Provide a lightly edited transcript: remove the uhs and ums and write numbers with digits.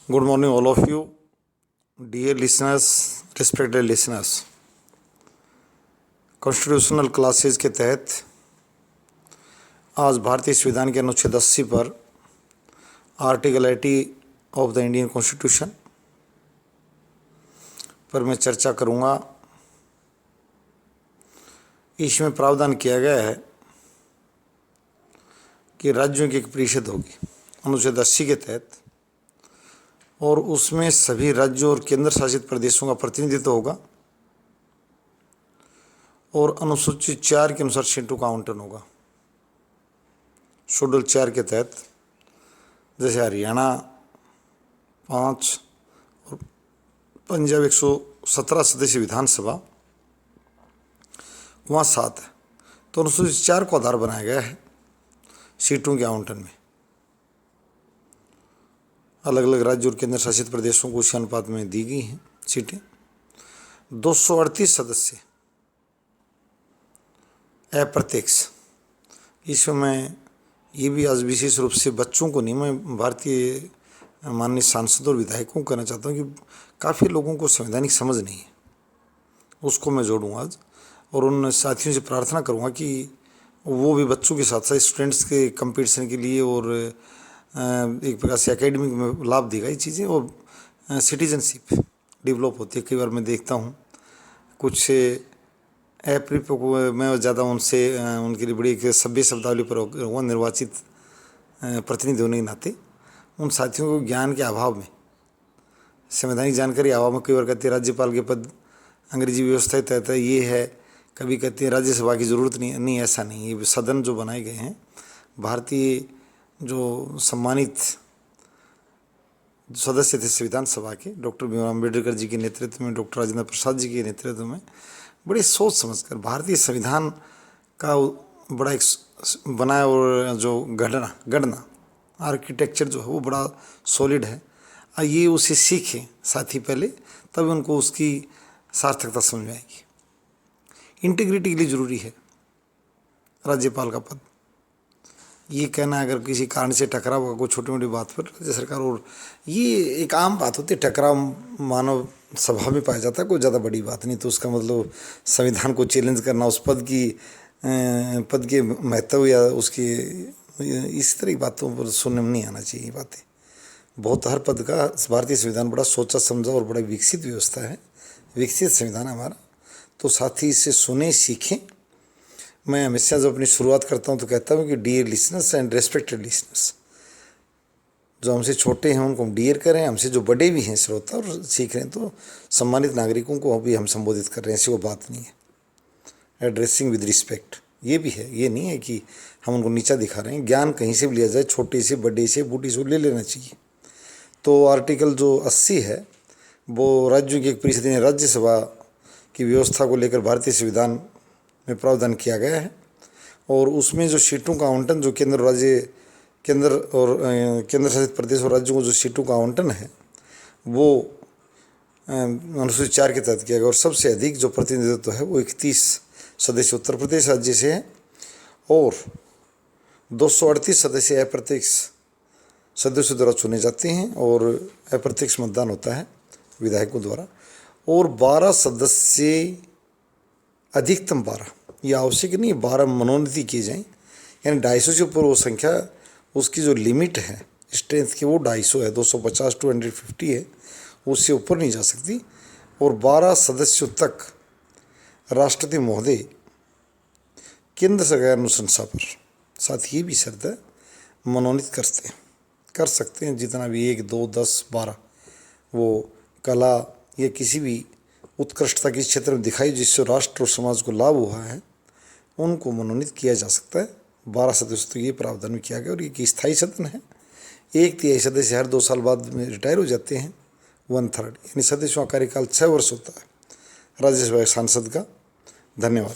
Good morning, all of you, dear listeners, respected listeners. Constitutional classes के तहत आज भारतीय संविधान के अनुच्छेद 80 पर article 80 of the Indian constitution पर मैं चर्चा करूंगा। इसमें प्रावधान किया गया है कि राज्यों की एक परिषद होगी अनुच्छेद 80 के तहत, और उसमें सभी राज्यों और केंद्र शासित प्रदेशों का प्रतिनिधित्व होगा और अनुसूची 4 के अनुसार सीटों का आवंटन होगा। शेड्यूल 4 के तहत जैसे हरियाणा 5 और पंजाब 117 सदस्य विधानसभा, वहाँ 7 है, तो अनुसूची 4 को आधार बनाया गया है सीटों के आवंटन में। अलग अलग राज्यों और केंद्र शासित प्रदेशों को उसी अनुपात में दी गई हैं सीटें। 238 सदस्य अप्रत्यक्ष, इसमें ये भी आज विशेष रूप से बच्चों को नहीं, मैं भारतीय माननीय सांसदों और विधायकों को कहना चाहता हूँ कि काफ़ी लोगों को संवैधानिक समझ नहीं है, उसको मैं जोड़ूँगा आज। और उन साथियों से प्रार्थना करूँगा कि वो भी बच्चों के साथ साथ स्टूडेंट्स के कंपटीशन के लिए और एक प्रकार से एकेडमिक में लाभ देगा ये चीज़ें, और सिटीजनशिप डेवलप होती है। कई बार मैं देखता हूँ कुछ ऐप को मैं ज़्यादा उनसे उनके लिए बड़ी एक सभ्य शब्दावली पर हुआ निर्वाचित प्रतिनिधि होने के नाते उन साथियों को ज्ञान के अभाव में, संवैधानिक जानकारी अभाव में, कई बार कहते हैं राज्यपाल के पद अंग्रेजी व्यवस्था तहत ये है, कभी कहते हैं राज्यसभा की ज़रूरत नहीं, ऐसा नहीं। ये सदन जो बनाए गए हैं भारतीय जो सम्मानित सदस्य थे संविधान सभा के, डॉक्टर भीमराव अम्बेडकर जी के नेतृत्व में, डॉक्टर राजेंद्र प्रसाद जी के नेतृत्व में बड़ी सोच समझकर भारतीय संविधान का बड़ा एक बनाया, और जो गढ़ना आर्किटेक्चर जो है वो बड़ा सॉलिड है। ये उसे सीखें साथी पहले, तब उनको उसकी सार्थकता समझ में आएगी। इंटीग्रिटी के लिए ज़रूरी है राज्यपाल का पद। ये कहना अगर किसी कारण से टकराव होगा कोई छोटी मोटी बात पर राज्य सरकार, और ये एक आम बात होती है, टकराव मानव स्वभाव में पाया जाता है, कोई ज़्यादा बड़ी बात नहीं। तो उसका मतलब संविधान को चैलेंज करना, उस पद के महत्व या उसकी इस तरह की बातों पर सुनने में नहीं आना चाहिए। बातें बहुत, हर पद का भारतीय संविधान बड़ा सोचा समझा और बड़ा विकसित व्यवस्था है, विकसित संविधान है हमारा। तो साथ ही इससे सुने सीखें। मैं हमेशा जब अपनी शुरुआत करता हूं तो कहता हूं कि dear listeners and respected listeners, जो हमसे छोटे हैं उनको हम डियर करें, हमसे जो बड़े भी हैं श्रोता और सीख रहे हैं तो सम्मानित नागरिकों को भी हम संबोधित कर रहे हैं, ऐसी वो बात नहीं है। एड्रेसिंग विद रिस्पेक्ट ये भी है, ये नहीं है कि हम उनको नीचा दिखा रहे हैं। ज्ञान कहीं से भी लिया जाए, छोटे से बड़े से बूढ़ी से ले लेना चाहिए। तो आर्टिकल जो 80 है वो राज्यों की एक परिषद यानी राज्यसभा की व्यवस्था को लेकर भारतीय संविधान में प्रावधान किया गया है, और उसमें जो सीटों का आवंटन जो केंद्र शासित प्रदेश और राज्यों को जो सीटों का आवंटन है वो अनुसूची 4 के तहत किया गया। और सबसे अधिक जो प्रतिनिधित्व है वो 31 सदस्य उत्तर प्रदेश राज्य से है, और 238 सदस्य अप्रत्यक्ष सदस्यों द्वारा चुने जाते हैं, और अप्रत्यक्ष मतदान होता है विधायकों द्वारा, और 12 सदस्य अधिकतम 12, ये आवश्यक नहीं है 12 मनोनीत किए जाएं, यानी 250 से ऊपर वो संख्या, उसकी जो लिमिट है स्ट्रेंथ की वो 250 है, 250 250 है, उससे ऊपर नहीं जा सकती। और 12 सदस्यों तक राष्ट्रपति महोदय केंद्र सरकार अनुशंसा पर, साथ ही भी शर्त है, मनोनीत कर सकते हैं जितना भी 1 2 10 12 वो कला या किसी भी उत्कृष्टता के क्षेत्र में दिखाई जिससे राष्ट्र और समाज को लाभ हुआ है, उनको मनोनीत किया जा सकता है। 12 सदस्य तो ये प्रावधान में किया गया, और ये स्थायी सदन है। 1/3 सदस्य हर 2 साल बाद में रिटायर हो जाते हैं, 1/3 यानी सदस्यों का कार्यकाल 6 वर्ष होता है राज्यसभा सांसद का। धन्यवाद।